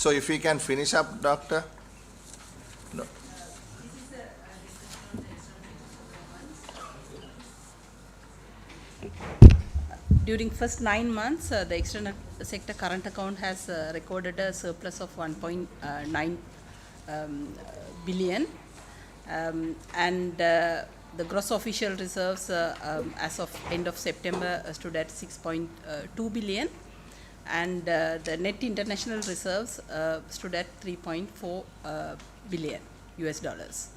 So if we can finish up, Doctor. No. During first 9 months, the external sector current account has recorded a surplus of 1.9 billion, and the gross official reserves as of end of September stood at 6.2 billion, and the net international reserves stood at 3.4 billion US dollars.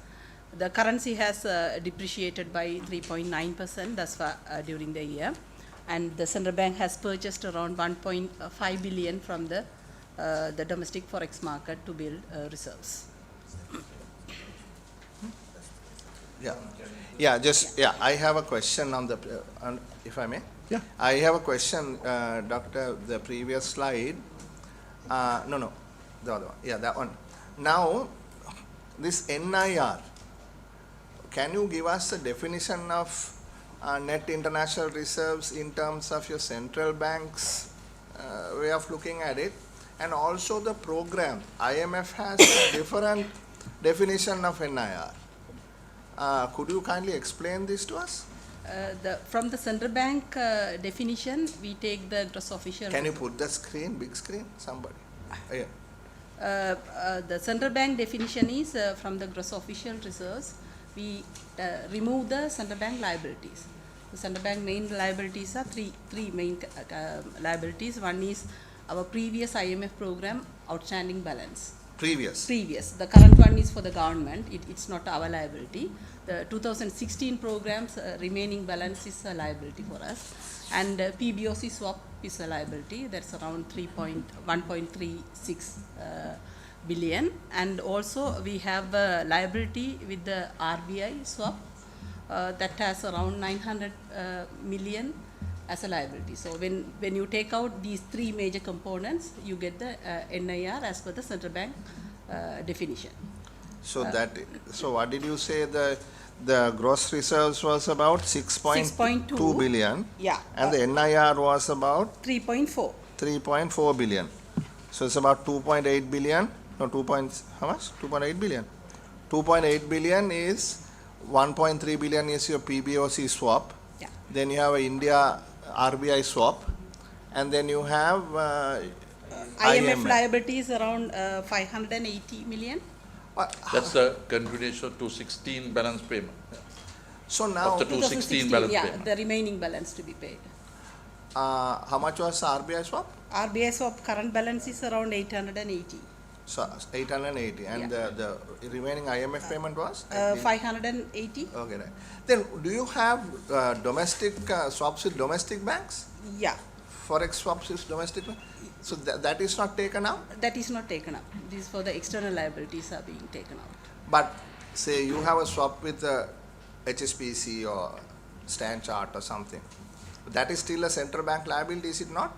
The currency has depreciated by 3.9% thus far during the year, and the central bank has purchased around 1.5 billion from the domestic forex market to build reserves. I have a question on the, if I may. Yeah. I have a question, Doctor, the previous slide. The other one. Yeah, that one. Now, this NIR, can you give us a definition of net international reserves in terms of your central bank's way of looking at it? And also the program, IMF has a different definition of NIR. Could you kindly explain this to us? From the central bank definition, we take the gross official. Can you put the screen, big screen, somebody? Yeah. The central bank definition is from the gross official reserves, we remove the central bank liabilities. The central bank main liabilities are three main liabilities. One is our previous IMF program outstanding balance. Previous. The current one is for the government. It's not our liability. The 2016 programs remaining balance is a liability for us, and PBOC swap is a liability. That's around 1.36 billion, and also we have a liability with the RBI swap that has around 900 million as a liability. So when you take out these three major components, you get the NIR as per the central bank definition. So so what did you say the gross reserves was about 6.2 billion? Yeah. And the NIR was about 3.4. 3.4 billion. So it's about 2.8 billion. No, how much? 2.8 billion. 2.8 billion is 1.3 billion is your PBOC swap. Yeah. Then you have a India RBI swap, and then you have IMF liability is around 580 million. That's the continuation of 2016 balance payment. So now, Of the 2016 balance yeah, payment. the remaining balance to be paid. how much was the RBI swap? RBI swap current balance is around 880. So 880, and Yeah. the remaining IMF payment was? 580. Okay, right. Then do you have domestic swaps with domestic banks? Yeah, Forex swaps with domestic banks? So that is not taken out? that is not taken up. These for the external liabilities are being taken out. But say you have a swap with HSBC or Stan Chart or something. That is still a central bank liability, is it not?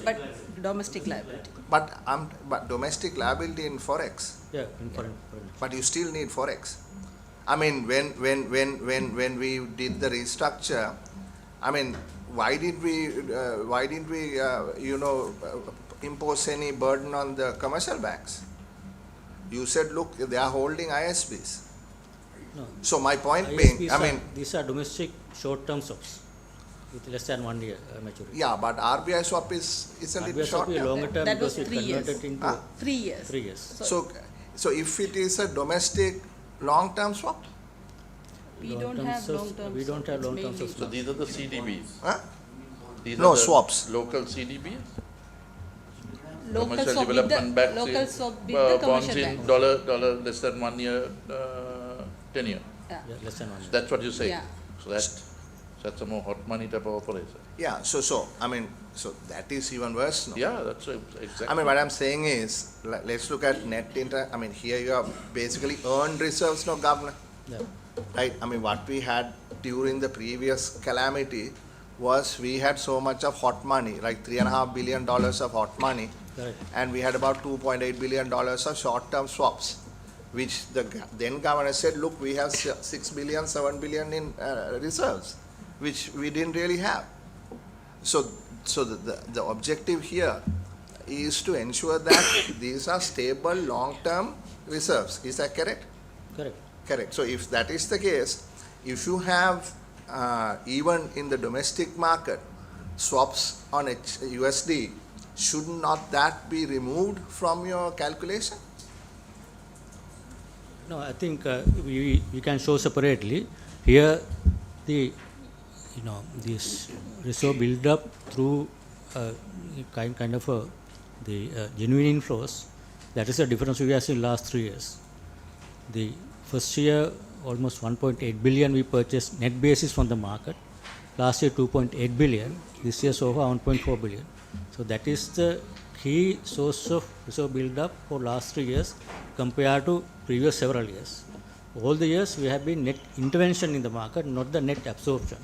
But domestic liability. But domestic liability in Forex. Yeah, in foreign. But you still need Forex. I mean, when we did the restructure, I mean, why didn't we impose any burden on the commercial banks? You said, look, they are holding ISBs. No. So my point being, ISBs these are domestic short-term swaps with less than 1 year maturity. yeah, but RBI swap isn't RBI it swap short is term? longer term That was because it 3 years. converted into 3 years. 3 years. So if it is a domestic long-term swap, We Long don't term have swaps- long term. we don't have long term mainly- swaps. So these are the CDBs. huh? These No, are the swaps. Local CDBs. Local Commercial swap with development the banks. local swap with the bonds commercial in bank. dollar less than 1 year tenure. Yeah. Yeah, less than 1 year. That's what you say. Yeah. So that's a more hot money type of operation. Yeah, so that is even worse, no? Yeah, that's exactly. I mean, what I'm saying is, let's look at here you have basically earned reserves, no, Governor, Yeah. right? I mean, what we had during the previous calamity was we had so much of hot money, like $3.5 billion of hot money, Correct. and we had about $2.8 billion of short-term swaps, which the then governor said, look, we have 6 billion, 7 billion in reserves, which we didn't really have. So the objective here is to ensure that these are stable long-term reserves. Is that correct? Correct. Correct. So if that is the case, if you have even in the domestic market swaps on USD, should not that be removed from your calculation? No, I think we can show separately. Here, this reserve build up through kind of the genuine inflows. That is the difference we have seen last 3 years. The first year, almost 1.8 billion we purchased net basis from the market. Last year, 2.8 billion. This year, so far, 1.4 billion. So that is the key source of reserve build up for last 3 years compared to previous several years. All the years we have been net intervention in the market, not the net absorption.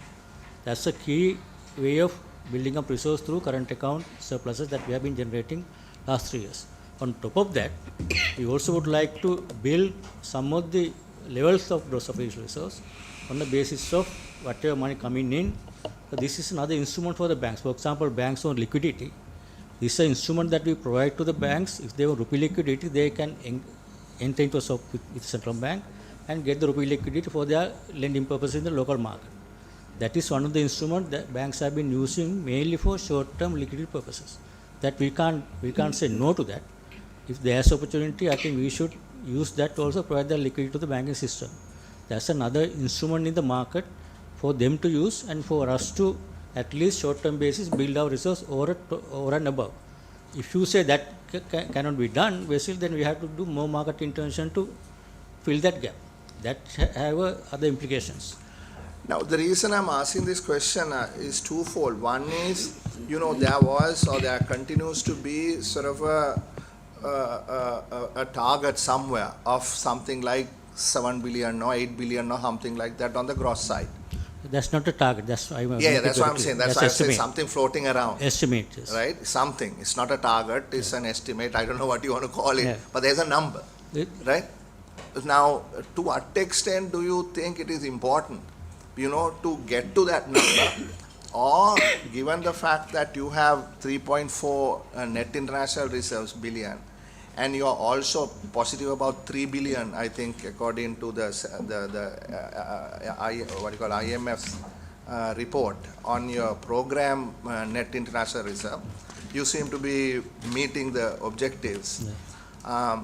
That's a key way of building up resource through current account surpluses that we have been generating last 3 years. On top of that, we also would like to build some of the levels of gross official reserves on the basis of whatever money coming in. So this is another instrument for the banks. For example, banks on liquidity. This is an instrument that we provide to the banks. If they want rupee liquidity, they can enter into a swap with central bank and get the rupee liquidity for their lending purposes in the local market. That is one of the instruments that banks have been using mainly for short-term liquidity purposes. That we can't say no to that. If there's opportunity, I think we should use that to also provide the liquidity to the banking system. That's another instrument in the market for them to use and for us to at least short-term basis build our resource over and above. If you say that cannot be done, basically then we have to do more market intervention to fill that gap. That have other implications. Now, the reason I'm asking this question is twofold. One is, there was or there continues to be sort of a target somewhere of something like 7 billion or 8 billion or something like that on the gross side. That's not a target. That's why that's what I'm saying. That's why I say something floating around. Estimate, yes. Right? Something. It's not a target. It's an estimate. I don't know what you want to call it. Yeah. But there's a number. Right? Now, to what extent do you think it is important, to get to that number? Or given the fact that you have 3.4 net international reserves billion, and you are also positive about 3 billion, I think, according to the IMF's report on your program net international reserve, you seem to be meeting the objectives. Yeah.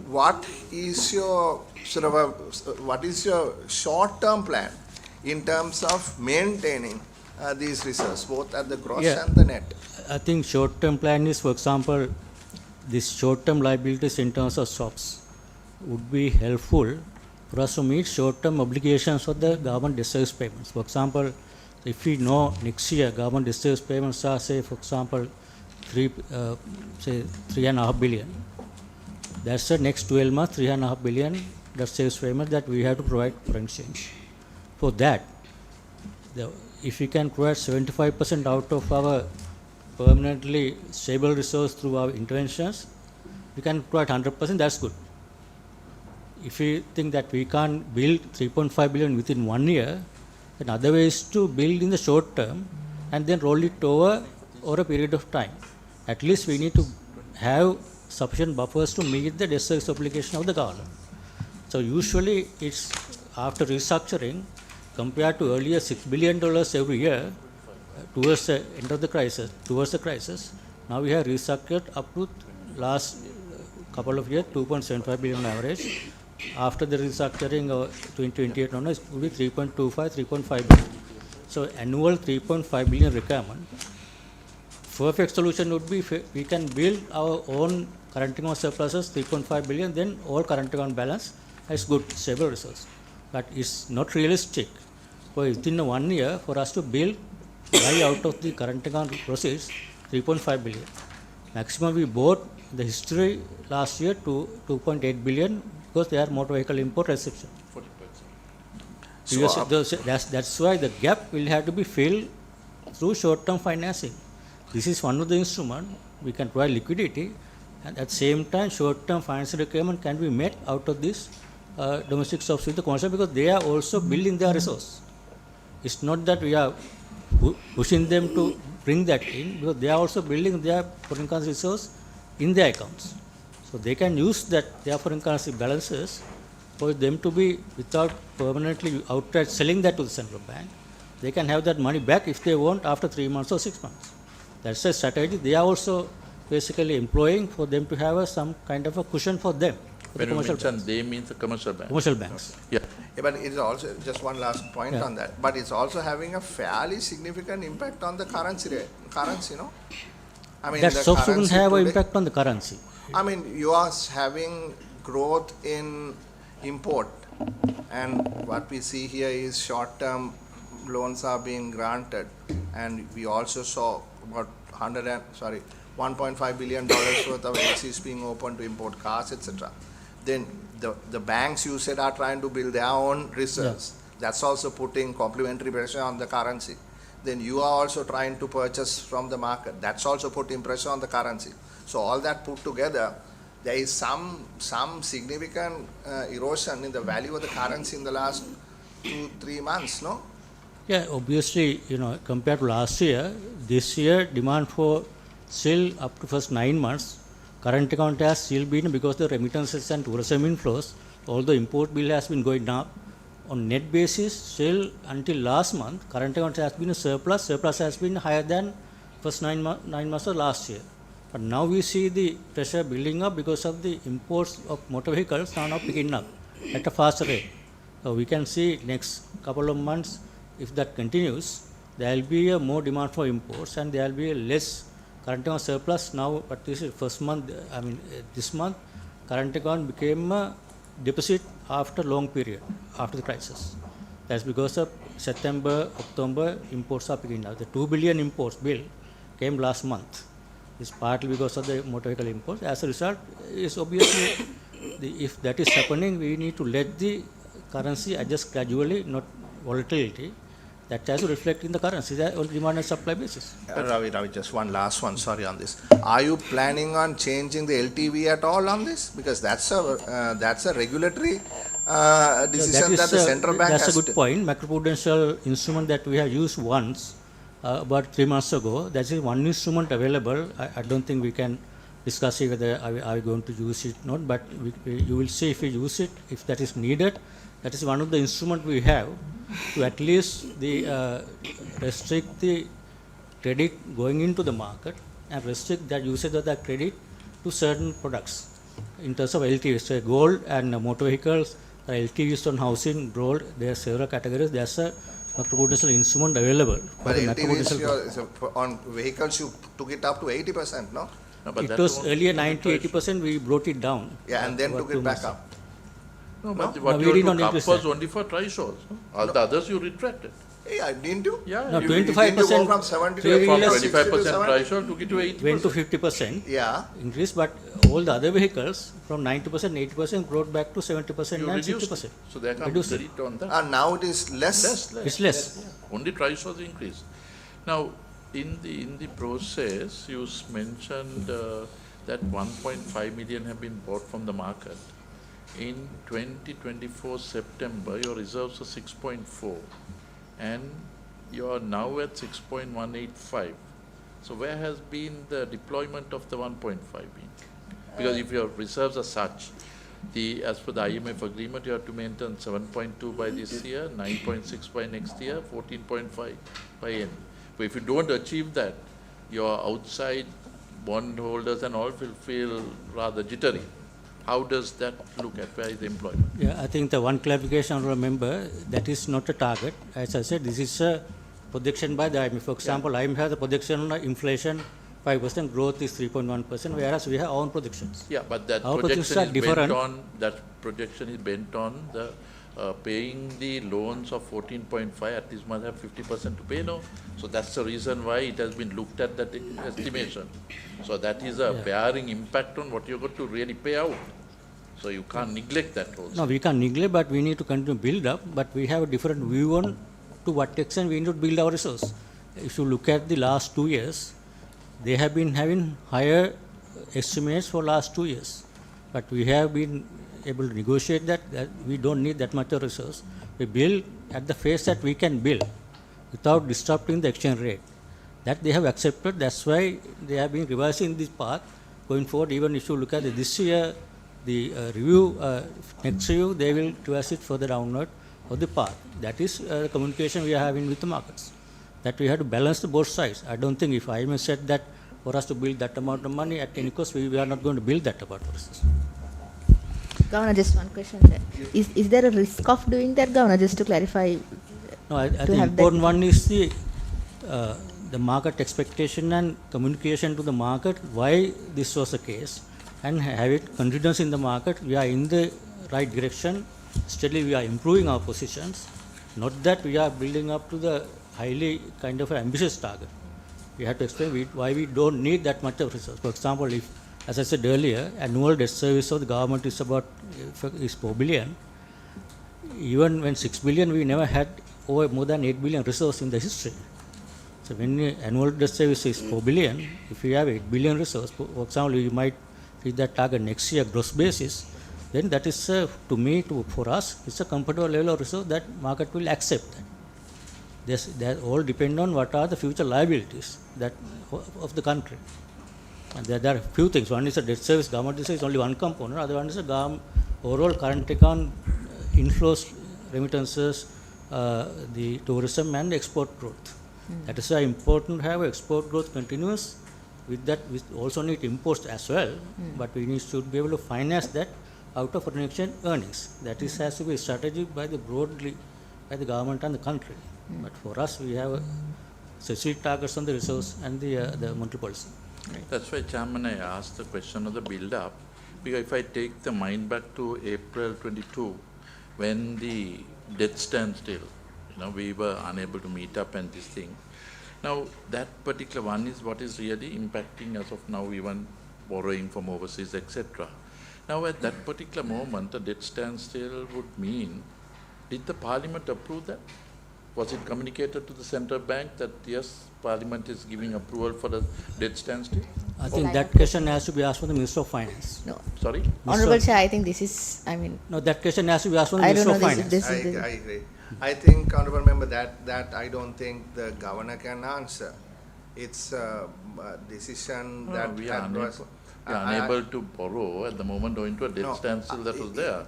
What is your short-term plan in terms of maintaining these reserves, both at the gross and the net? I think short-term plan is, for example, this short-term liabilities in terms of swaps would be helpful for us to meet short-term obligations of the government debt service payments. For example, if we know next year government debt service payments are, say, for example, 3.5 billion. That's the next 12 months, 3.5 billion debt service payment that we have to provide for exchange. For that, if we can provide 75% out of our permanently stable resource through our interventions, we can provide 100%, that's good. If we think that we can't build 3.5 billion within 1 year, then other way is to build in the short term and then roll it over a period of time. At least we need to have sufficient buffers to meet the debt service obligation of the government. So usually it's after restructuring, compared to earlier $6 billion every year, towards the end of the crisis, now we have restructured up to last couple of years, 2.75 billion on average. After the restructuring of 2028 onwards, it will be 3.25, 3.5 billion. So annual 3.5 billion requirement. Perfect solution would be if we can build our own current account surpluses, 3.5 billion, then all current account balance has good stable resource. But it's not realistic for within 1 year for us to build buy out of the current account proceeds 3.5 billion. Maximum we bought the history last year to 2.8 billion because they are motor vehicle import restriction. That's why the gap will have to be filled through short-term financing. This is one of the instruments. We can provide liquidity and at the same time short-term financial requirement can be met out of this domestic swaps with the concept because they are also building their resource. It's not that we are pushing them to bring that in because they are also building their foreign currency reserves in their accounts. So they can use that their foreign currency balances for them to be without permanently outright selling that to the central bank. They can have that money back if they want after 3 months or 6 months. That's a strategy they are also basically employing for them to have some kind of a cushion for them. For When the you commercial mention banks. they means the commercial bank. Commercial banks. Yeah. Yeah, but it's also, just one last point Yeah. on that, but it's also having a fairly significant impact on the currency rate, no? I mean, That the shouldn't currency have an today- impact on the currency. I mean, you are having growth in import, and what we see here is short-term loans are being granted, and we also saw about 1.5 billion dollars worth of LCs being opened to import cars, etc. Then the banks you said are trying to build their own reserves. That's also putting complementary pressure on the currency. Then you are also trying to purchase from the market. That's also putting pressure on the currency. So all that put together, there is some significant erosion in the value of the currency in the last 2-3 months, no? Yeah, obviously, compared to last year, this year demand for still up to first 9 months, current account has still been because the remittances and tourism inflows, although import bill has been going up, on net basis, still until last month, current account has been a surplus. Surplus has been higher than first 9 months of last year. But now we see the pressure building up because of the imports of motor vehicles are now picking up at a faster rate. So we can see next couple of months, if that continues, there will be a more demand for imports and there will be a less current account surplus now. But this is first month, this month, current account became a deficit after long period, after the crisis. That's because of September, October, imports are picking up. The 2 billion imports bill came last month. It's partly because of the motor vehicle imports. As a result, is obviously, if that is happening, we need to let the currency adjust gradually, not volatility. That has to reflect in the currency, that on demand and supply basis. Ravi, just one last one, sorry on this. Are you planning on changing the LTV at all on this? Because that's a regulatory decision that the central bank has That's a to. good point. Macroprudential instrument that we have used once, about 3 months ago, that is one instrument available. I don't think we can discuss whether are we going to use it or not, but you will see if we use it, if that is needed. That is one of the instruments we have to at least restrict the credit going into the market and restrict that usage of that credit to certain products. In terms of LTVs, so gold and motor vehicles, LTVs on housing, gold, there are several categories. There's a macroprudential instrument available. But for the LTVs macroprudential- on vehicles you took it up to 80%, no? No, but It that was won't earlier be the 90-80%, we brought it down. Yeah, and then about took 2 it back months. up. No, No? but what No, we you did took not up increase was that. only for tri-shows. All the others you retracted. Yeah, didn't you? Yeah, No, you 25% Didn't you go from 70 to three-wheelers- 80 from to 60 to 25% 70? tri-show took it to 80%. Went to 50% Yeah. increase, but all the other vehicles from 90%, 80% brought back to 70% You and reduced 60%. it. So there comes Reduced it. credit on that. And now it is less. It's less. Only tri-shows increase. Now, in the process, you mentioned that 1.5 million have been bought from the market. In 2024 September, your reserves are 6.4, and you are now at 6.185. So where has been the deployment of the 1.5 been? Because if your reserves are such, as per the IMF agreement, you have to maintain 7.2 by this year, 9.6 by next year, 14.5 by end. But if you don't achieve that, your outside bondholders and all will feel rather jittery. How does that look at? Where is the employment? Yeah, I think the one clarification, remember, that is not a target. As I said, this is a projection by the IMF. For example, IMF has a projection on inflation 5%, growth is 3.1%, whereas we have our own projections. Yeah, but that Our projections projection are is bent different. on, the paying the loans of 14.5, at least must have 50% to pay now. So that's the reason why it has been looked at that estimation. So that is a bearing impact on what you're going to really pay out. So you can't neglect that also. No, we can't neglect, but we need to continue to build up, but we have a different view on to what extent we need to build our resource. If you look at the last 2 years, they have been having higher estimates for last 2 years, but we have been able to negotiate that we don't need that much of resource. We build at the phase that we can build without disrupting the exchange rate. That they have accepted. That's why they have been revising this path going forward. Even if you look at this year, the next review, they will revise it further downward of the path. That is the communication we are having with the markets. That we have to balance the both sides. I don't think if IMF said that for us to build that amount of money at any cost, we are not going to build that amount of resources. Governor, just one question there. Is there a risk of doing that, Governor, just to clarify? No, I think have that- important one is the market expectation and communication to the market why this was the case, and have it confidence in the market. We are in the right direction. Steadily we are improving our positions. Not that we are building up to the highly kind of ambitious target. We have to explain why we don't need that much of resource. For example, if, as I said earlier, annual debt service of the government is about 4 billion. Even when 6 billion, we never had over more than 8 billion resource in the history. So when annual debt service is 4 billion, if we have 8 billion resource, for example, you might reach that target next year gross basis, then that is to me, for us, it's a comfortable level of resource that market will accept that. They all depend on what are the future liabilities that of the country. And there are a few things. One is the debt service, government debt service is only one component. Other one is the overall current account inflows, remittances, the tourism and export growth. That is why important to have export growth continuous. With that, we also need imports as well, but we should be able to finance that out of foreign exchange earnings. That is has to be a strategy by the broadly by the government and the country. But for us, we have specific targets on the resource and the monetary policy. That's why, Chairman, I asked the question of the build-up, because if I take the mind back to April 22, when the debt standstill, we were unable to meet up and this thing. Now, that particular one is what is really impacting as of now, even borrowing from overseas, etc. Now, at that particular moment, the debt standstill would mean, did the Parliament approve that? Was it communicated to the central bank that yes, Parliament is giving approval for the debt standstill? I think that question has to be asked from the Minister of Finance. No. Sorry? Honorable Chair, I think this is, No, that question has to be asked from the I don't Minister know of this, Finance. this I is agree. I think, Honourable Member, that I don't think the governor can answer. It's a decision that we are was. unable to borrow at the moment owing to a debt standstill that was there.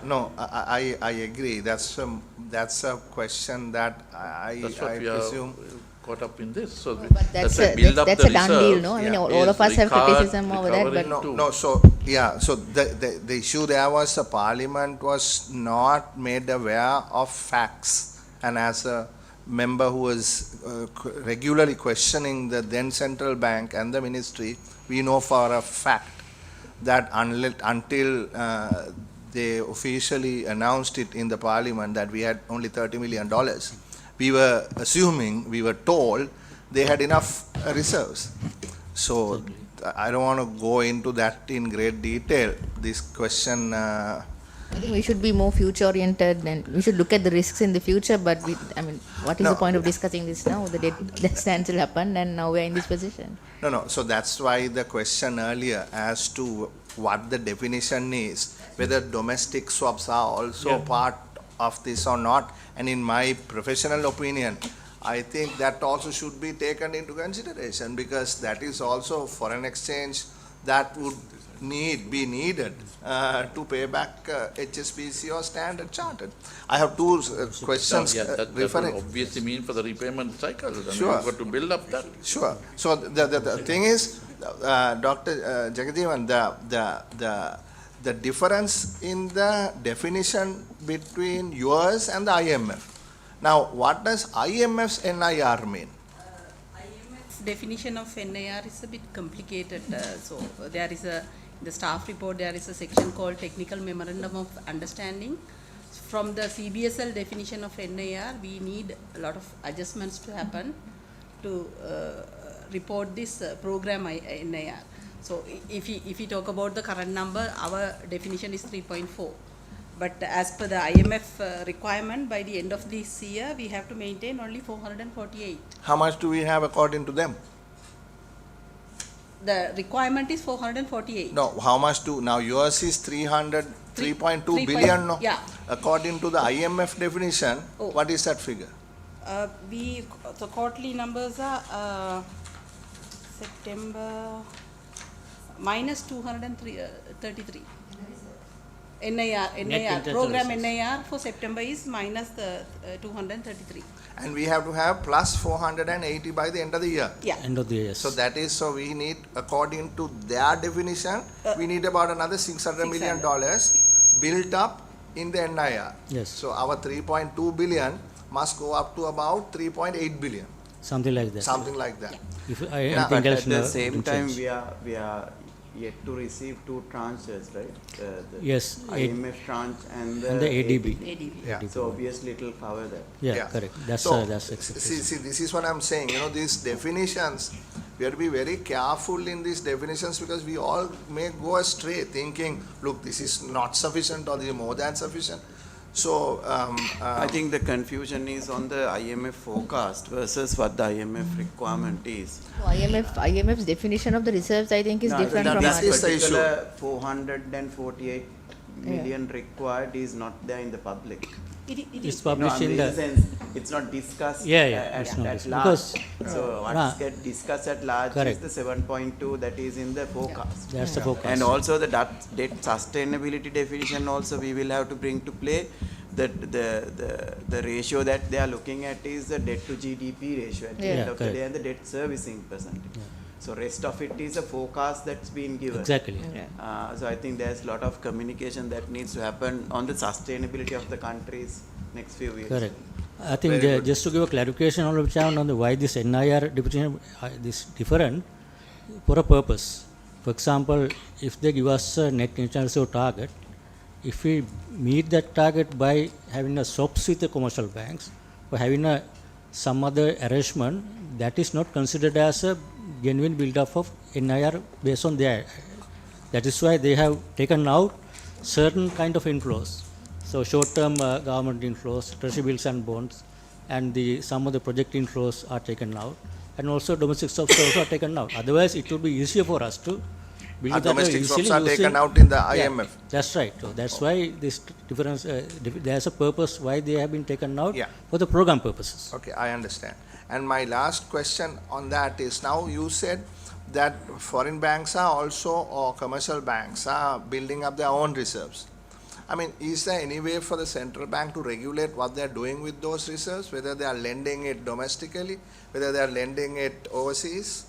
No, I agree. That's a question that I That's what we presume. are caught up in this. So but that's why build up a the done deal, reserves no? I mean, Yeah. all of us have Is criticism over that, recovering but too. No, so the issue there was the Parliament was not made aware of facts, and as a member who was regularly questioning the then central bank and the ministry, we know for a fact that until they officially announced it in the Parliament that we had only $30 million, we were assuming, we were told they had enough reserves. So I don't want to go into that in great detail. This question, I think we should be more future oriented and we should look at the risks in the future, but what is No. the point of discussing this now? The debt standstill happened and now we are in this position. No, so that's why the question earlier as to what the definition is, whether domestic swaps are also part of this or not, and in my professional opinion, I think that also should be taken into consideration, because that is also foreign exchange that would be needed to pay back HSBC or Standard Chartered. I have two questions that referring. will obviously mean for the repayment cycle. Sure. You've got to build up that. Sure. So the thing is, Dr. Jagadivan, the difference in the definition between yours and the IMF. Now, what does IMF's NIR mean? IMF's definition of NIR is a bit complicated. So there is in the staff report, there is a section called Technical Memorandum of Understanding. From the CBSL definition of NIR, we need a lot of adjustments to happen to report this program NIR. So if we talk about the current number, our definition is 3.4. But as per the IMF requirement, by the end of this year, we have to maintain only 448. How much do we have according to them? The requirement is 448. No, how much do, now yours is 3.2 Three billion, no? yeah. According to the IMF definition, Oh. what is that figure? The quarterly numbers are September minus 233. NIR international program resource. NIR for September is minus the 233. And we have to have plus 480 by the end of the year. Yeah. End of the year. So that is, so we need, according to their definition, we need about another $600 million built up in the NIR. Yes. So our 3.2 billion must go up to about 3.8 billion, Something like that. something like that. If Yeah, anything But else at the no, same didn't time, change. we are yet to receive two tranches, right? The Yes, IMF tranche and and the ADB. ADB. Yeah. So obviously it will cover that. Yeah, Yeah. correct. That's So, that's see, expectation. this is what I'm saying, you know, these definitions, we have to be very careful in these definitions because we all may go astray thinking, look, this is not sufficient or this is more than sufficient. So, I think the confusion is on the IMF forecast versus what the IMF requirement is. So IMF's definition of the reserves, I think, is No, different that- from this that is the issue. particular 448 million required is not there in the public. It It's is. published in in the sense, it's not discussed Yeah, yeah, it's not at discussed. large. Because- So Nah. what's get discussed at large Correct. is the 7.2 that is in the forecast. that's the focus. And also the debt sustainability definition also we will have to bring to play. That the ratio that they are looking at is the debt to GDP ratio at the end Yeah, of the correct. day and the debt servicing percentage. So rest of it is a forecast that's been given. Exactly. So I think there's a lot of communication that needs to happen on the sustainability of the country's next few years. Correct. I think Very good. just to give a clarification on the why this NIR definition is different for a purpose. For example, if they give us a net internal reserve target, if we meet that target by having a swaps with the commercial banks or having some other arrangement, that is not considered as a genuine build-up of NIR based on their. That is why they have taken out certain kind of inflows. So short-term government inflows, treasury bills and bonds, and some of the project inflows are taken out, and also domestic swaps also are taken out. Otherwise, it would be easier for us to build that domestic swaps easily are taken using- out in the Yeah, IMF. that's right. So that's why this difference. There's a purpose why they have been taken out Yeah. for the program purposes. Okay, I understand. And my last question on that is, now you said that foreign banks are also, or commercial banks are building up their own reserves. I mean, is there any way for the central bank to regulate what they're doing with those reserves, whether they are lending it domestically, whether they are lending it overseas?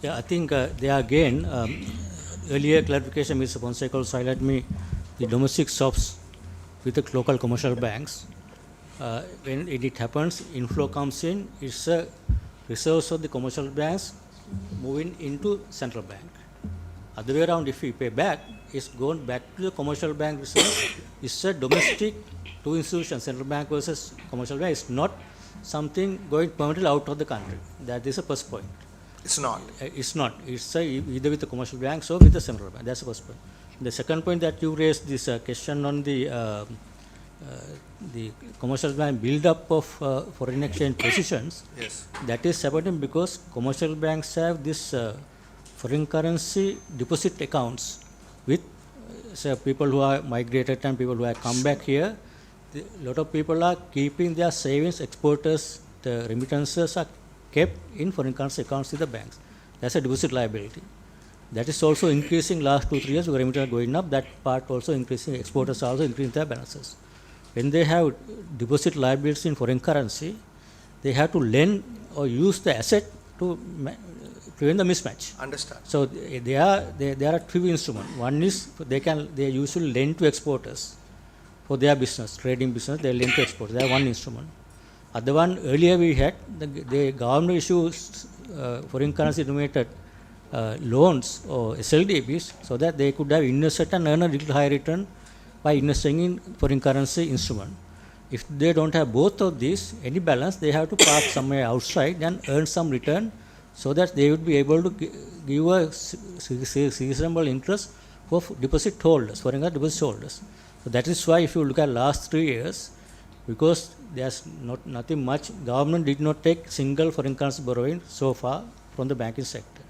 Yeah, I think there again, earlier clarification, Mr. Fonseca also highlighted me the domestic swaps with the local commercial banks. When it happens, inflow comes in, it's reserves of the commercial banks moving into central bank. Other way around, if we pay back, it's gone back to the commercial bank reserve. It's a domestic two institutions, central bank versus commercial bank. It's not something going permanently out of the country. That is the first point. It's not. It's not. It's either with the commercial banks or with the central bank. That's the first point. The second point that you raised, this question on the commercial bank build-up of foreign exchange positions. Yes. That is happening because commercial banks have this foreign currency deposit accounts with people who are migrated and people who have come back here. A lot of people are keeping their savings, exporters, the remittances are kept in foreign currency accounts with the banks. That's a deposit liability. That is also increasing last 2-3 years, where remittances are going up, that part also increasing, exporters are also increasing their balances. When they have deposit liabilities in foreign currency, they have to lend or use the asset to prevent the mismatch. Understand. So there are two instruments. One is they usually lend to exporters for their business, trading business. They lend to exporters. They are one instrument. Other one, earlier we had the government issues foreign currency denominated loans or SLDBs, so that they could have invested and earn a little higher return by investing in foreign currency instrument. If they don't have both of these, any balance, they have to park somewhere outside and earn some return, so that they would be able to give a reasonable interest for deposit holders, foreign currency deposit holders. So that is why if you look at last 3 years, because there's nothing much, government did not take single foreign currency borrowing so far from the banking sector.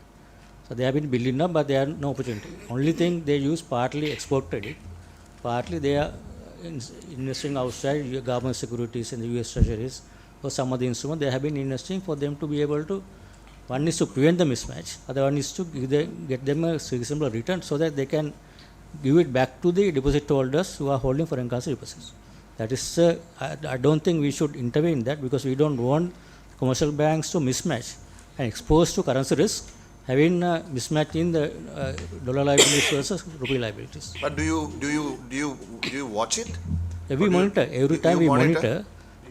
So they have been building up, but they have no opportunity. Only thing they use partly export credit, partly they are investing outside government securities in the US treasuries or some other instrument, they have been investing for them to be able to, one is to prevent the mismatch, other one is to get them a reasonable return so that they can give it back to the deposit holders who are holding foreign currency deposits. That is, I don't think we should intervene in that because we don't want commercial banks to mismatch and expose to currency risk, having a mismatch in the dollar liabilities versus rupee liabilities. But do you watch it? We Or monitor every time we monitor.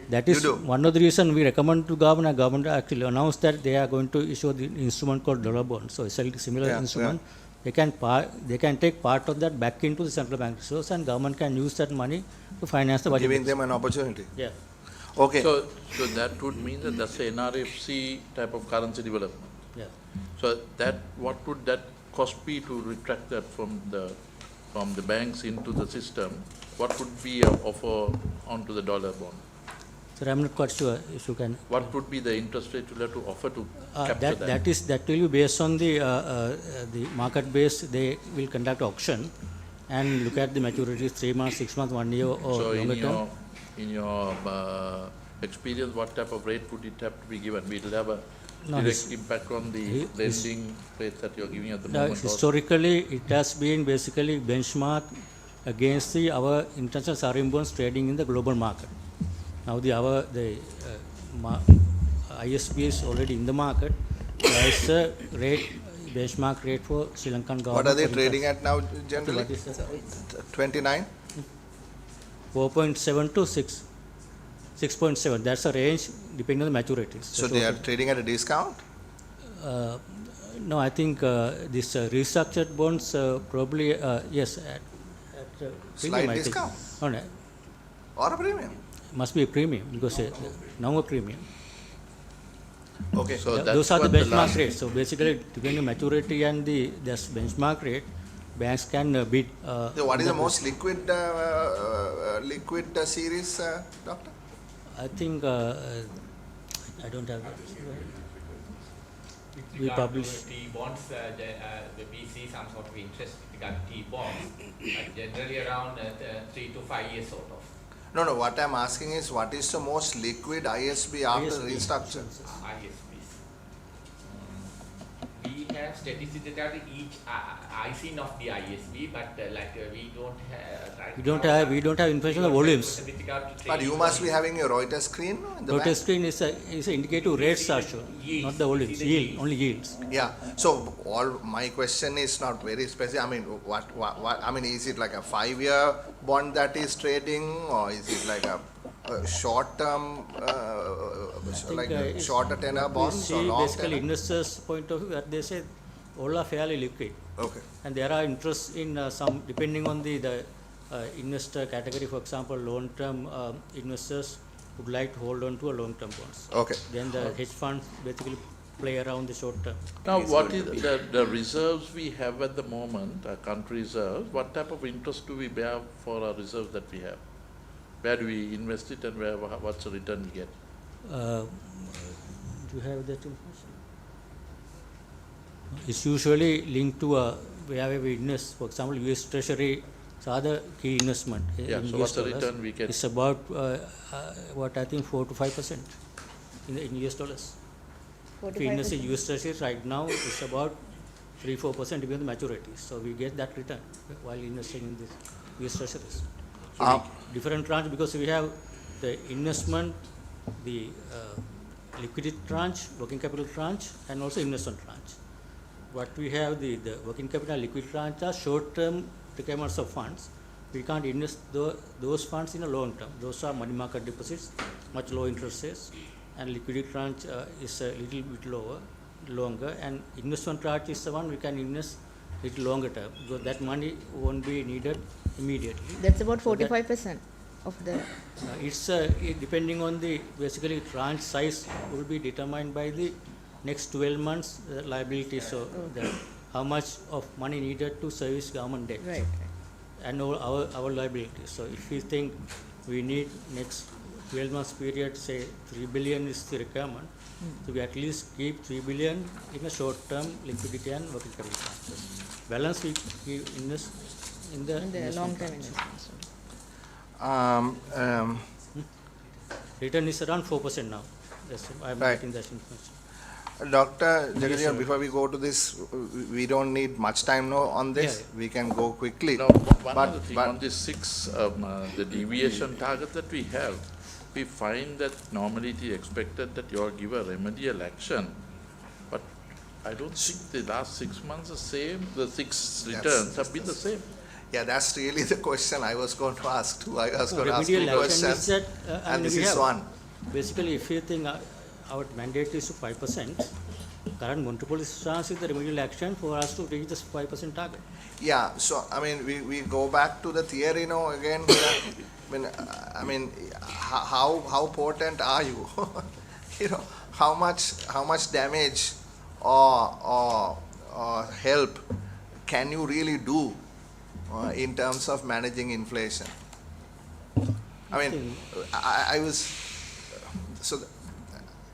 That You is do? one of the reason we recommend to government. And government actually announced that they are going to issue the instrument called dollar bond. So it's a similar Yeah, instrument. They can take part of that back into the central bank reserves, and government can use that money to finance the budget. Giving them an opportunity. Yeah. Okay. So that would mean that that's a NRFC type of currency development. Yeah. So what would that cost be to retract that from the banks into the system? What would be a offer onto the dollar bond? So I'm not quite sure if you can. What would be the interest rate you'll have to offer to capture that? That will be based on the market base. They will conduct auction and look at the maturities 3 months, 6 months, 1 year or So longer term. in your experience, what type of rate would it have to be given? Will it have a No, direct impact on the his- lending rate that you're giving at the Now, moment? or- historically, it has been basically benchmarked against our international sovereign bonds trading in the global market. Now ISB is already in the market. There is a benchmark rate for Sri Lankan government. What are they for trading interest. at now generally? What is that? 29? 4.7 to 6. 6.7. That's a range depending on the maturities. So they are trading at a discount? No, I think this restructured bonds probably yes at Slight premium, I think. discount? No, no, Or a premium? must be a premium because now a premium. Okay. So that's Those are the what benchmark last- rates. So basically, depending on maturity and this benchmark rate, banks can bid. So what is the on most liquid series, doctor? I think I don't have. With We regard publish. to T-bonds, we see some sort of interest with regard to T-bonds, but generally around 3 to 5 years sort of. No, what I'm asking is what is the most liquid ISB after ISB. restructure? ISPs. We have statistically each ISIN of the ISB, but we don't have right We don't now, have information on volumes. with regard to But trading you must be volume. having your Reuters screen in the Total back? screen is a indicative rates are shown, Yields. not the volumes. See the Yield, yields. only yields. Yeah. So my question is not very specific. I mean, what? I mean, is it like a 5-year bond that is trading, or is it like a short-term, shorter tenor bonds or See, long basically, tenor? investors' point of view, what they say, all are fairly liquid. Okay. And there are interests in some, depending on the investor category. For example, long-term investors would like to hold on to a long-term bonds. Okay. Then the hedge funds basically play around the short term. Now, It's what going is to be- the reserves we have at the moment, our country reserves, what type of interest do we bear for our reserves that we have? Where do we invest it and what's the return we get? Do you have that information? It's usually linked to where we invest. For example, US Treasury is other key investment Yeah, in so US what's the dollars. return we get? It's about what I think 4 to 5% in US dollars. If you invest in US Treasuries right now, it's about 3-4% depending on the maturity. So we get that return while investing in this US Treasuries. So different tranche because we have the investment, the liquidity tranche, working capital tranche, and also investment tranche. What we have the working capital and liquidity tranche are short-term requirements of funds. We can't invest those funds in a long term. Those are money market deposits, much low interest rates, and liquidity tranche is a little bit longer, and investment tranche is the one we can invest little longer term because that money won't be needed immediately. That's about So that- 45% of the. It's depending on the basically tranche size will be determined by the next 12 months liability. So how much of money needed to service government debt Right. and our liabilities. So if we think we need next 12 months period, say 3 billion is the requirement, so we at least keep 3 billion in a short term liquidity and working capital transfers. Balance we invest in the In the investment long-term tranche. investments. Return is around 4% now. Yes, I'm Right. getting that information. Dr. Jagadish, before we go to this, we don't need much time now on this. Yeah. We can go quickly. Now, one But- other thing, but- on this the deviation target that we have, we find that normally it is expected that you all give a remedial action, but I don't think the last 6 months the same, the six returns have been the same. Yeah, that's really the question I was going to ask too. I was going to ask Remedial two action is questions, that, and this we is have- one. Basically, if you think our mandate is to 5%, current Montrepal stance is the remedial action for us to reach this 5% target. Yeah, so, I mean, we go back to the theory now again. I mean, how potent are you? You know, how much damage or help can you really do in terms of managing inflation? I mean, I was, so,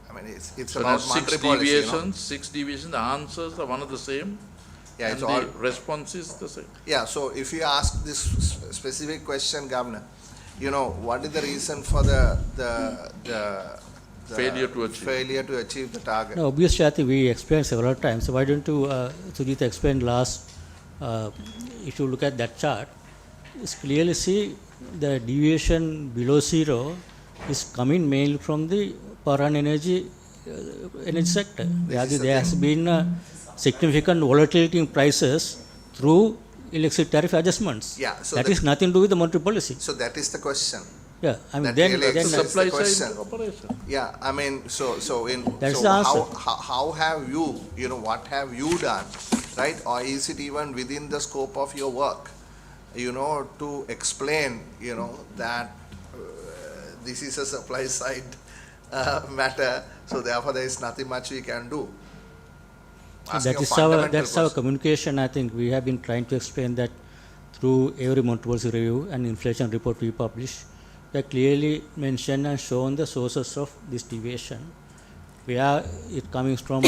I mean, it's So about now monetary policy, you know. six deviations, the answers are one of the same, Yeah, and it's all, the response is the same. yeah, so if you ask this specific question, Governor, you know, what is the reason for the Failure to achieve. failure to achieve the target? Now, obviously, I think we explained several times. So why don't you, Sujit, explain last, if you look at that chart, you clearly see the deviation below zero is coming mainly from the power and energy sector. There has been significant volatility in prices through electricity tariff adjustments. Yeah, so that the- is nothing to do with the monetary policy. So that is the question. Yeah, I mean, That then, really then So So that's supply the question. side operation. Yeah, I mean, so That's so the how, answer. how have you know, what have you done, right? Or is it even within the scope of your work, you know, to explain, you know, that this is a supply side matter, so therefore there is nothing much we can do. Asking that a is fundamental that's our question. communication. I think we have been trying to explain that through every monetary policy review and inflation report we publish. We have clearly mentioned and shown the sources of this deviation. Where it coming from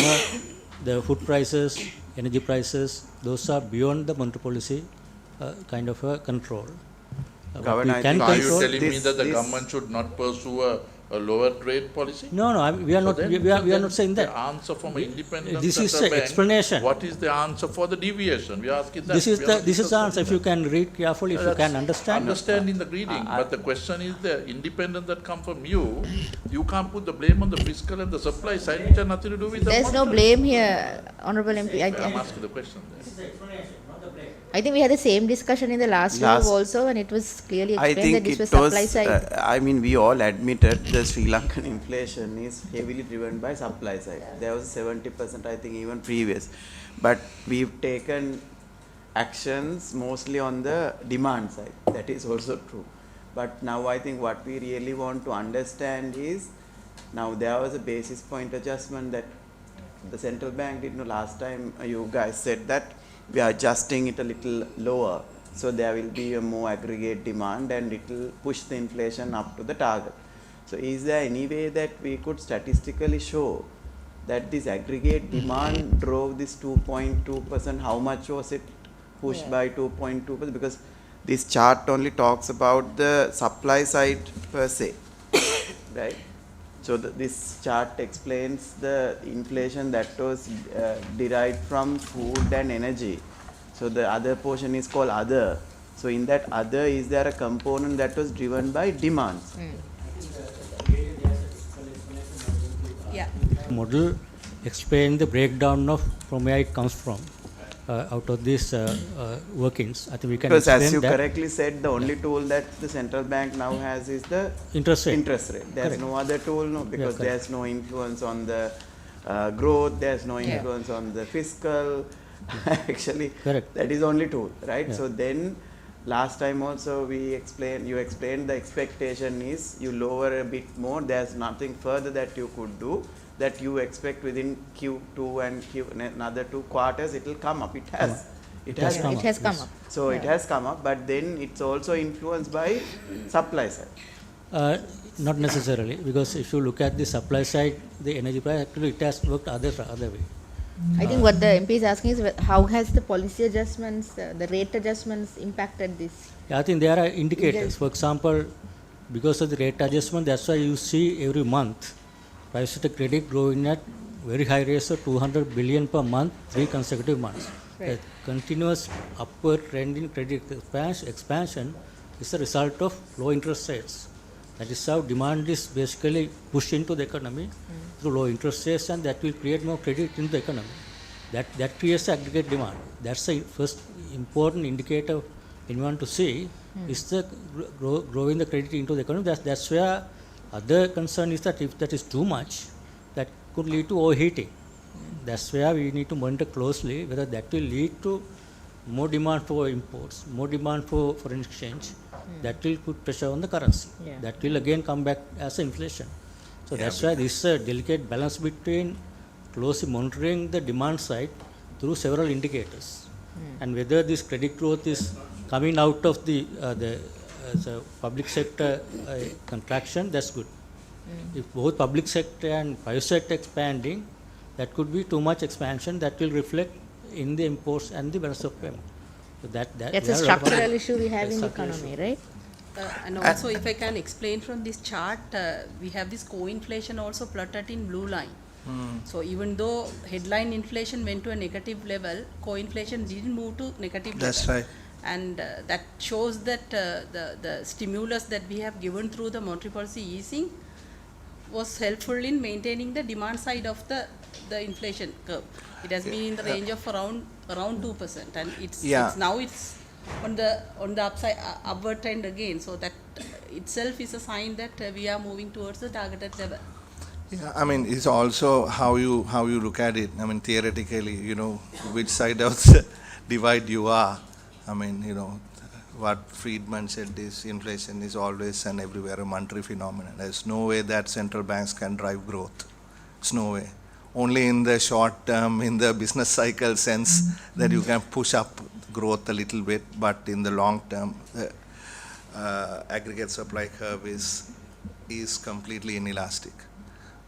the food prices, energy prices, those are beyond the monetary policy kind of a control. What Governor, we I can think- So are you control. telling me This- that the this- government should not pursue a lower trade policy? No, we are So not. then- We are then not saying that. The answer from an independent This is central the bank, explanation. What is the answer for the deviation? We are asking that. This is We are the not this is the answer. If you discussing can read carefully, if that. you can That's understand. Understanding the reading, but the question is the independent that come from you, you can't put the blame on the fiscal and the supply side, which have nothing to do with the There's no monetary. blame here, Honorable MP. I'm asking the question there. I think we had the same discussion in the last Last- review also, and it was clearly I explained that think this it was supply side. I mean, we all admitted the Sri Lankan inflation is heavily driven by supply side. There was 70%, I think, even previous. But we've taken actions mostly on the demand side. That is also true. But now I think what we really want to understand is, now there was a basis point adjustment that the central bank did. Last time you guys said that we are adjusting it a little lower, so there will be a more aggregate demand and it will push the inflation up to the target. So is there any way that we could statistically show that this aggregate demand drove this 2.2%? How much was it pushed Yeah. by 2.2%? Because this chart only talks about the supply side per se, right? So this chart explains the inflation that was derived from food and energy. So the other portion is called other. So in that other, is there a component that was driven by demands? Yeah. Model explain the breakdown of from where it comes from out of these workings. I think we can Because explain as you that. correctly said, the only tool that the central bank now has is the Interest rate. interest rate. There's Correct. no other tool, no, because correct. there's no influence on the growth, there's no Yeah. influence on the fiscal. Actually, Correct. that is only tool, right? Yeah. So then, last time also you explained the expectation is you lower a bit more, there's nothing further that you could do, that you expect within Q2 and another 2 quarters it will come up. It has. It has has Yeah, come it up, has come yes. up. So it Yeah. has come up, but then it's also influenced by supply side. Not necessarily, because if you look at the supply side, the energy price, actually it has worked other way. I think what the MP is asking is how has the policy adjustments, the rate adjustments impacted this? Yeah, I think there are indicators. For example, because of the rate adjustment, that's why you see every month private sector credit growing at very high rates of 200 billion per month, 3 consecutive months. Right. The continuous upward trend in credit expansion is a result of low interest rates. That is how demand is basically pushed into the economy through low interest rates, and that will create more credit in the economy. That creates aggregate demand. That's the first important indicator when you want to see is the growing the credit into the economy. That's where other concern is that if that is too much, that could lead to overheating. That's where we need to monitor closely whether that will lead to more demand for imports, more demand for foreign exchange. That will put pressure on the currency. Yeah. That will again come back as inflation. So that's why this is a delicate balance between closely monitoring the demand side through several indicators, and whether this credit growth is coming out of the public sector contraction. That's good. If both public sector and private sector expanding, that could be too much expansion that will reflect in the imports and the balance of payment. So That's a structural issue we have in the economy, right? And also, if I can explain from this chart, we have this co-inflation also plotted in blue line. So even though headline inflation went to a negative level, co-inflation didn't move to negative That's level. right. And that shows that the stimulus that we have given through the monetary policy easing was helpful in maintaining the demand side of the inflation curve. It has been in the range of around 2%, and it's now it's on the upward trend again. So that itself is a sign that we are moving towards the targeted level. Yeah, I mean, it's also how you look at it. I mean, theoretically, which side of the divide you are. I mean, what Friedman said is inflation is always and everywhere a monetary phenomenon. There's no way that central banks can drive growth. It's no way. Only in the short term, in the business cycle sense, that you can push up growth a little bit, but in the long term, the aggregate supply curve is completely inelastic.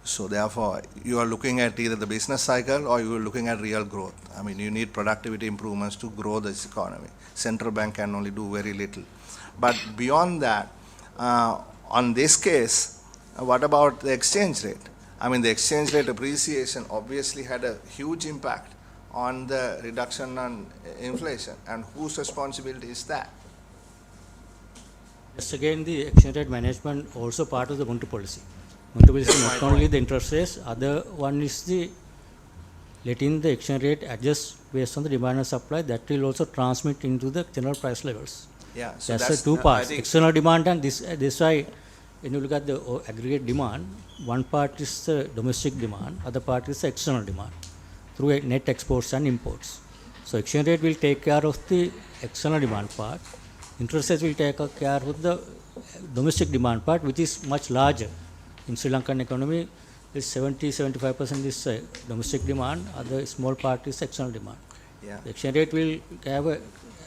So therefore, you are looking at either the business cycle or you are looking at real growth. I mean, you need productivity improvements to grow this economy. Central bank can only do very little. But beyond that, on this case, what about the exchange rate? I mean, the exchange rate appreciation obviously had a huge impact on the reduction on inflation. And whose responsibility is that? Yes, again, the exchange rate management also part of the monetary policy. Monetary policy is not only the interest rates, other one is the letting the exchange rate adjust based on the demand and supply. That will also transmit into the general price levels. Yeah, so that's the two parts, external demand and this why when you look at the aggregate demand, one part is the domestic demand, other part is the external demand through net exports and imports. So exchange rate will take care of the external demand part. Interest rates will take care of the domestic demand part, which is much larger. In Sri Lankan economy, is 70-75% is domestic demand, other small part is external demand. Yeah. The exchange rate will have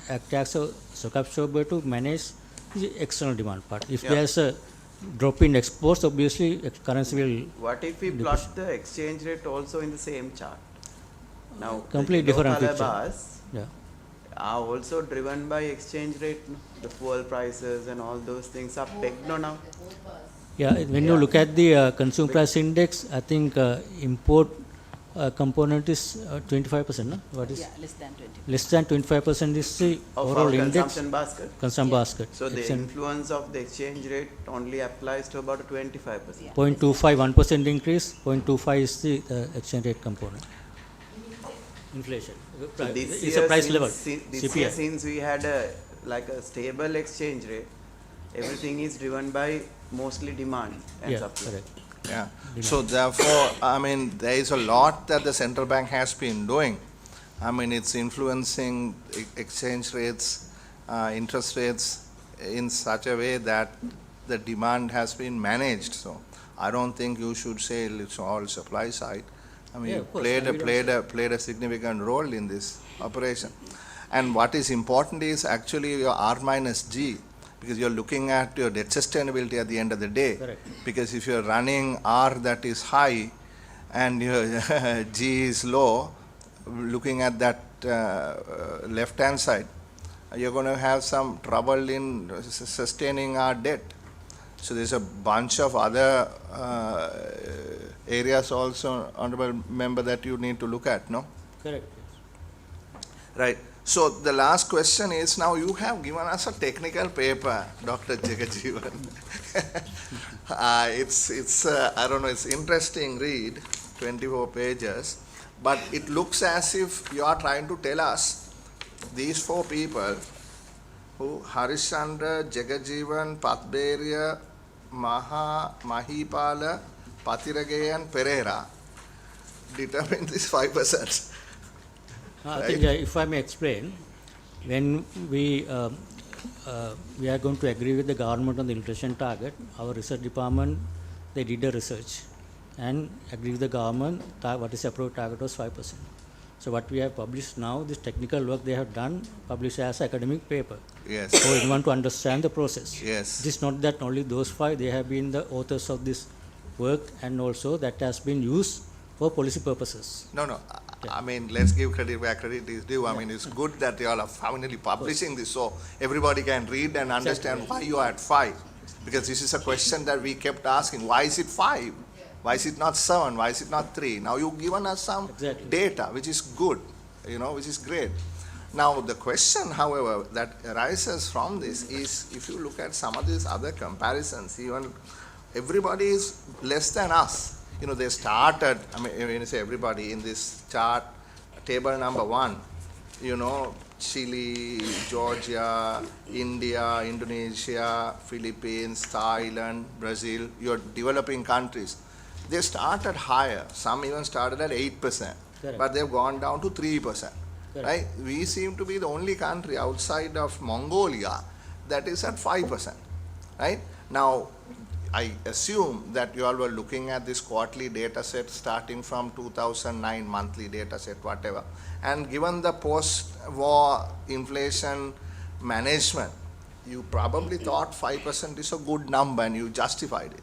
act as a shock absorber to manage the external demand part. If there is a drop in exports, obviously currency will. What if we plot the exchange rate also in the same chart? Now, completely different picture. bars Yeah. are also driven by exchange rate. No? The fuel prices and all those things are pegged now. Yeah, when you look at the consumer price index, I think import component is 25%, no? What is? Yeah, less than 20. Less than 25% is the Of overall our index. consumption basket. Consumption basket. So the influence of the exchange rate only applies to about 25%. 0.25, 1% increase, 0.25 is the exchange rate component. Inflation. So this It's year a price since, level. this year since we had a stable exchange rate, everything is driven by mostly demand and Yeah, supply. correct. Yeah. So therefore, I mean, there is a lot that the central bank has been doing. I mean, it's influencing exchange rates, interest rates in such a way that the demand has been managed. So I don't think you should say it's all supply side. I mean, Yeah, you of course, played a significant role in this operation. And what is important is actually your R minus G, because you're looking at your debt sustainability at the end of the day. Correct. Because if you're running R that is high and your G is low, looking at that left-hand side, you're going to have some trouble in sustaining our debt. So there's a bunch of other areas also, Honorable Member, that you need to look at, no? Correct. Right. So the last question is, now you have given us a technical paper, Dr. Jagajeevan. It's I don't know, it's interesting read, 24 pages, but it looks as if you are trying to tell us these four people who Harishchandra, Jagajeevan, Pathberia, Mahipala, Pathirage and Pereira determine this 5%. I think if I may explain, when we are going to agree with the government on the inflation target, our research department, they did a research and agreed with the government what is approved target was 5%. So what we have published now, this technical work they have done, published as academic paper. Yes. So anyone to understand the process. Yes. It is not that only those five, they have been the authors of this work, and also that has been used for policy purposes. No. I mean, let's give credit where credit is due. I mean, it's good that you all are finally publishing this so everybody can read and understand why you are at 5. Because this is a question that we kept asking. Why is it 5? Why is it not 7? Why is it not 3? Now you've given us some data, which is good, which is great. Now the question, however, that arises from this is, if you look at some of these other comparisons, even everybody is less than us. They started, I mean, when you say everybody in this chart, table number 1, Chile, Georgia, India, Indonesia, Philippines, Thailand, Brazil, your developing countries. They started higher. Some even started at 8%, Correct. but they've gone down to 3%. Correct. Right? We seem to be the only country outside of Mongolia that is at 5%. Right? Now, I assume that you all were looking at this quarterly data set starting from 2009 monthly data set, whatever. And given the post-war inflation management, you probably thought 5% is a good number and you justified it.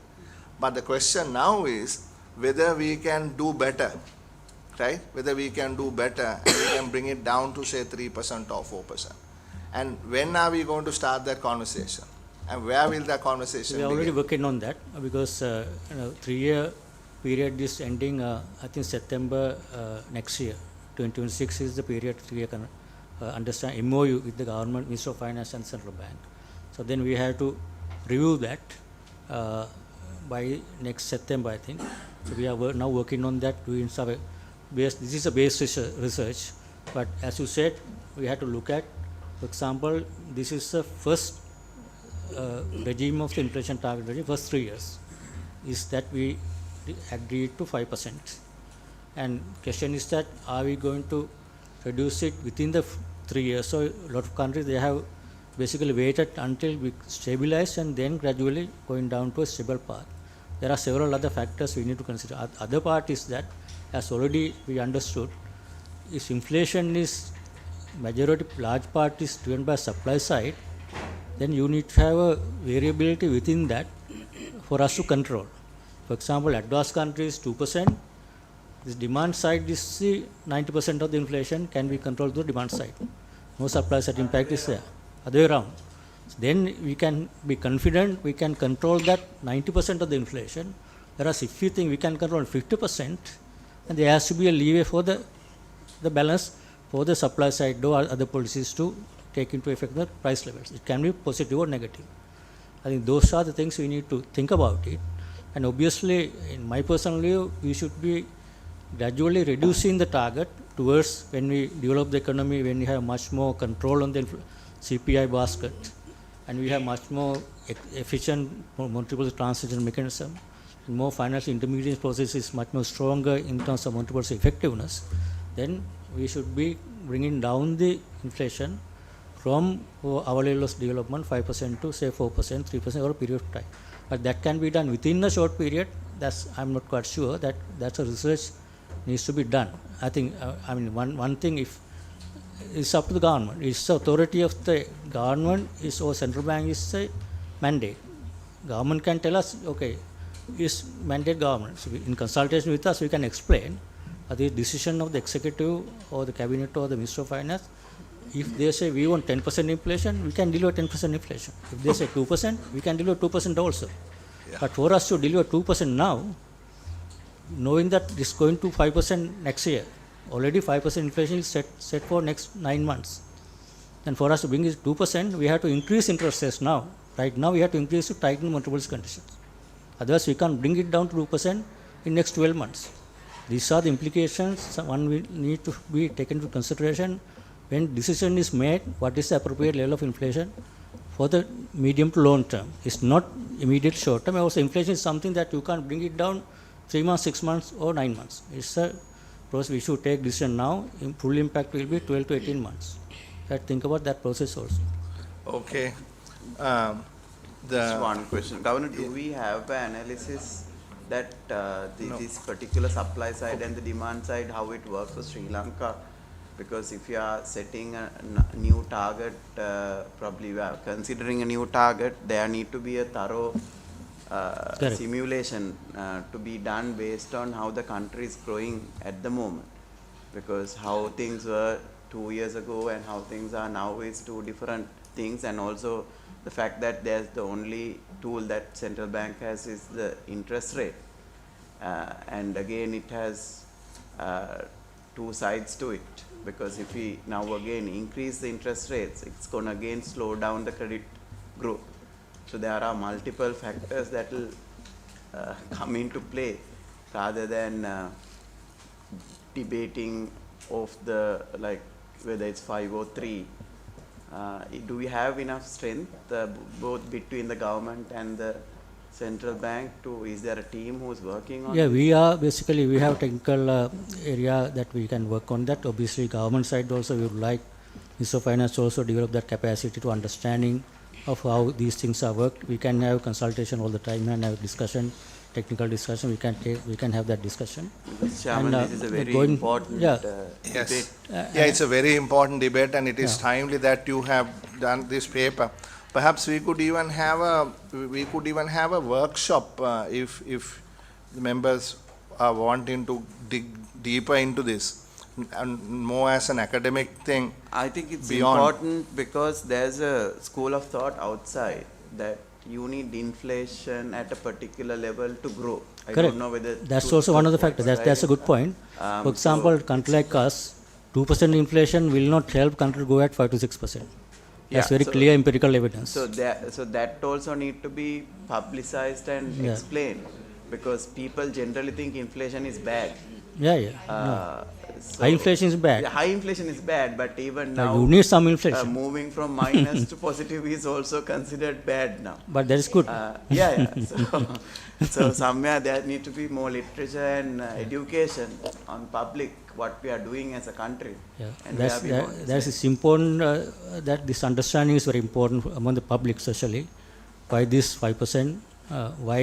But the question now is whether we can do better, right? Whether we can do better and we can bring it down to say 3% or 4%. And when are we going to start that conversation? And where will that conversation We are already begin? working on that because 3-year period is ending, I think September next year. 2026 is the period we can understand MOU with the government, Ministry of Finance and Central Bank. So then we have to review that by next September, I think. So we are now working on that, doing some base. This is a base research, but as you said, we have to look at, for example, this is the first regime of the inflation target regime, first 3 years, is that we agreed to 5%. And question is that are we going to reduce it within the 3 years? So a lot of countries, they have basically waited until we stabilize and then gradually going down to a stable path. There are several other factors we need to consider. Other part is that, as already we understood, if inflation is majority, large part is driven by supply side, then you need to have a variability within that for us to control. For example, advanced countries 2%, this demand side is the 90% of the inflation can be controlled through demand side. No supply side impact is there. Other way around. Then we can be confident we can control that 90% of the inflation, whereas if we think we can control 50%, and there has to be a leeway for the balance for the supply side or other policies to take into effect the price levels. It can be positive or negative. I think those are the things we need to think about it. And obviously, in my personal view, we should be gradually reducing the target towards when we develop the economy, when we have much more control on the CPI basket, and we have much more efficient monetary transition mechanism, and more financial intermediate process is much more stronger in terms of monetary effectiveness, then we should be bringing down the inflation from our level of development 5% to say 4%, 3% over a period of time. But that can be done within a short period. I'm not quite sure that that's a research needs to be done. I think, one thing, if it's up to the government, it's the authority of the government, or central bank is the mandate. Government can tell us, okay, is mandate government. So in consultation with us, we can explain the decision of the executive or the cabinet or the Minister of Finance. If they say we want 10% inflation, we can deliver 10% inflation. If they say 2%, we can deliver 2% also. Yeah. But for us to deliver 2% now, knowing that it's going to 5% next year, already 5% inflation is set for next 9 months. And for us to bring it 2%, we have to increase interest rates now. Right now, we have to increase to tighten monetary policy conditions. Otherwise, we can't bring it down to 2% in next 12 months. These are the implications. One will need to be taken into consideration when decision is made. What is the appropriate level of inflation for the medium to long term? It's not immediate short term. Also, inflation is something that you can't bring it down 3 months, 6 months, or 9 months. It's a process we should take decision now. Full impact will be 12 to 18 months. Think about that process also. Okay. Just one question. Governor, do we have an analysis that this particular supply side and the demand side, how it works for Sri Lanka? Because if you are setting a new target, probably we are considering a new target, there need to be a thorough simulation to be done based on how the country is growing at the moment. Because how things were 2 years ago and how things are now is two different things, and also the fact that there's the only tool that central bank has is the interest rate, and again it has two sides to it, because if we now again increase the interest rates, it's going to again slow down the credit growth. So there are multiple factors that will come into play rather than debating of the like whether it's 5 or 3. Do we have enough strength both between the government and the central bank to, is there a team who's working on Yeah, this? we have technical area that we can work on that. Obviously, government side also we would like Minister of Finance to also develop that capacity to understanding of how these things are worked. We can have consultation all the time and have discussion, technical discussion. We can have that discussion. Chairman, And, this is a very going- important yeah. Yes. debate. Yeah, it's a very important debate, and it is Yeah. timely that you have done this paper. Perhaps we could even have a workshop if the members are wanting to dig deeper into this, and more as an academic thing. I think it's Beyond. important because there's a school of thought outside that you need inflation at a particular level to grow. I Correct. don't know whether That's to- also one of the to- factors. That's a good point. For So example, country like us, 2% inflation will not help country to go at 5 to 6%. That's Yeah, very so- clear empirical evidence. So that also need to be publicized and Yeah. explained, because people generally think inflation is bad. Yeah. So- High inflation is bad. Yeah, high inflation is bad, but even Now, now you need some inflation, moving from minus to positive is also considered bad now. but that is good. Yeah. So somewhere there need to be more literature and education on public what we are doing as a country. Yeah, And where we want to that's say. it's important that this understanding is very important among the public, especially why this 5%, why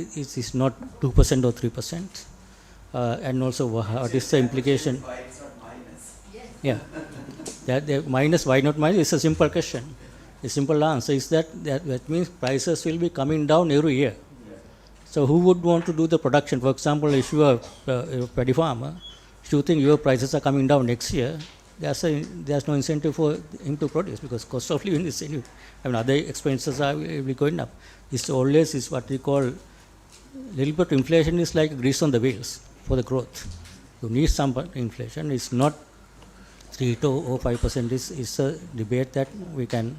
it is not 2% or 3%, and also what is the implication. Why it's not minus. Yeah, that the minus, why not minus? It's a simple question. The simple answer is that means prices will be coming down every year. So who would want to do the production? For example, if you are a paddy farmer, if you think your prices are coming down next year, there's no incentive for him to produce, because cost of living is, other expenses will be going up. It's always is what we call little bit inflation is like grease on the wheels for the growth. You need some inflation. It's not 3 to 5%. It's a debate that we can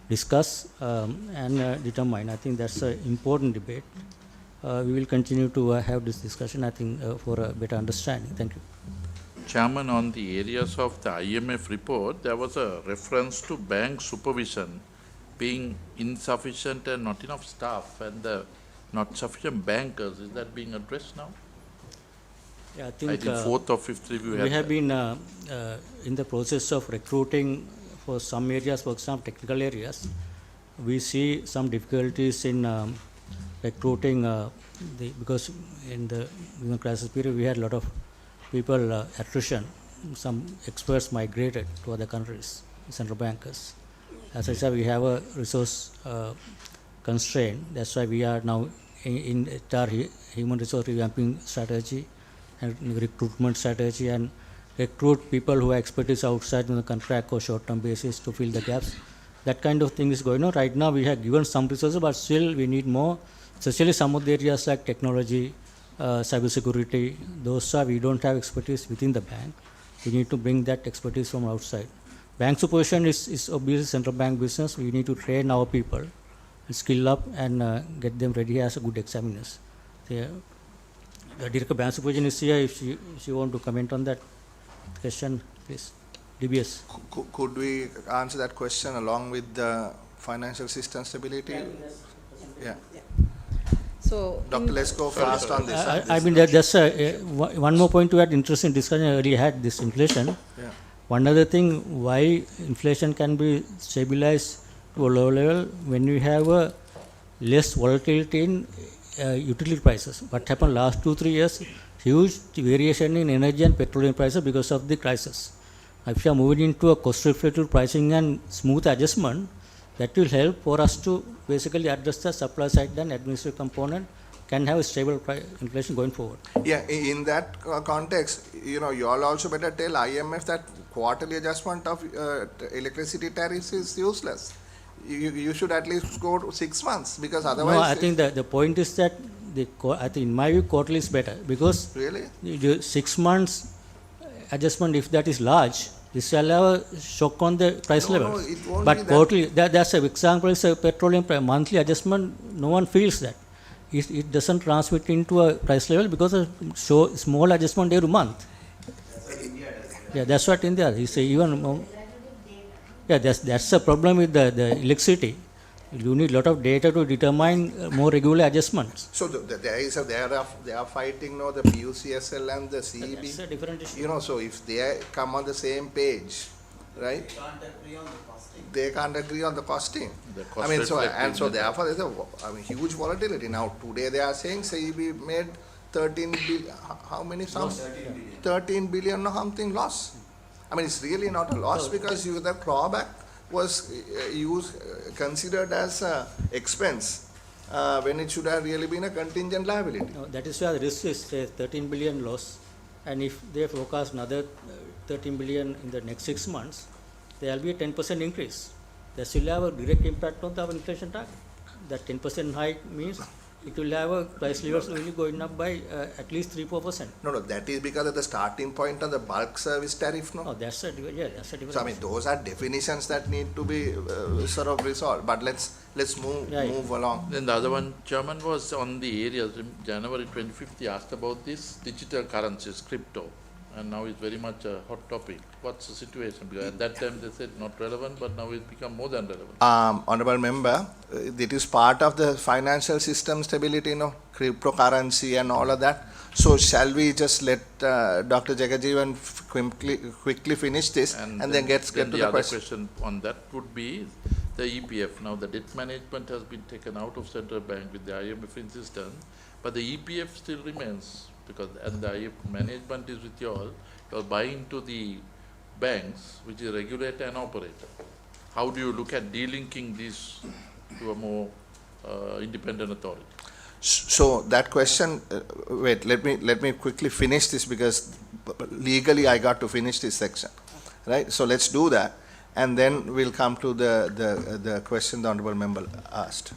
discuss and determine. I think that's an important debate. We will continue to have this discussion, I think, for a better understanding. Thank you. Chairman, on the areas of the IMF report, there was a reference to bank supervision being insufficient and not enough staff, and not sufficient bankers. Is that being addressed now? Yeah, I I think think fourth or fifth review we had have that. been in the process of recruiting for some areas, for example, technical areas. We see some difficulties in recruiting because in the crisis period we had a lot of people attrition. Some experts migrated to other countries, central bankers. As I said, we have a resource constraint. That's why we are now in our human resource revamping strategy. and recruitment strategy and recruit people who are expertise outside on the contract or short-term basis to fill the gaps. That kind of thing is going on. Right now we have given some resources, but still we need more, especially some of the areas like technology, cybersecurity. Those are, we don't have expertise within the bank. We need to bring that expertise from outside. Bank supervision is obviously central bank business. We need to train our people, skill up and get them ready as good examiners. The Director Bank Supervision is here. If she want to comment on that question, please. DBS. Could we answer that question along with the financial system stability? Yeah. So, Doctor, let's go fast on this. I mean, that's one more point to add. Interesting discussion. I already had this inflation. Yeah. One other thing, why inflation can be stabilized to a low level when you have a less volatility in utility prices. What happened last 2-3 years? Huge variation in energy and petroleum prices because of the crisis. If you are moving into a cost-reflective pricing and smooth adjustment, that will help for us to basically address the supply side and administrative component, can have a stable inflation going forward. Yeah, in that context, you all also better tell IMF that quarterly adjustment of electricity tariffs is useless. You should at least go to 6 months, because otherwise... No, I think the point is that, I think in my view, quarterly is better, because Really? 6 months adjustment, if that is large, this will have a shock on the price No, levels. it won't be But that. quarterly, that's an example, is a petroleum price, monthly adjustment, no one feels that. It doesn't transmit into a price level because of small adjustment every month. Yeah, that's what India is. Even more, yeah, that's the problem with the electricity. You need a lot of data to determine more regular adjustments. So they are fighting the PUCSL and the CEB. That's a different issue. So if they come on the same page, right? They can't agree on the costing. The cost I mean, reflecting so the- therefore there's a huge volatility. Now today they are saying CEB made 13 billion. How many? 13 billion or something loss. I mean, it's really not a loss, because the clawback was considered as a expense when it should have really been a contingent liability. No, that is where the risk is 13 billion loss, and if they forecast another 13 billion in the next 6 months, there will be a 10% increase. This will have a direct impact on the inflation target. That 10% hike means it will have a price levels only going up by at least 3-4%. No, that is because of the starting point of the bulk service tariff, no? Oh, that's a different. So I mean, those are definitions that need to be sort of resolved. But let's move along. Then the other one, Chairman, was on the areas. In January 25th, he asked about this digital currencies, crypto, and now it's very much a hot topic. What's the situation? Because at that time they said not relevant, but now it's become more than relevant. Honorable Member, it is part of the financial system stability, cryptocurrency and all of that. So shall we just let Dr. Jagajeevan quickly finish this and then get to the other question? on that would be the EPF. Now the debt management has been taken out of central bank with the IMF insistence, but the EPF still remains, because and the IMF management is with you all buying to the banks, which is regulator and operator. How do you look at delinking these to a more independent authority? So that question, wait, let me quickly finish this, because legally I got to finish this section, right? So let's do that, and then we'll come to the question the Honorable Member asked.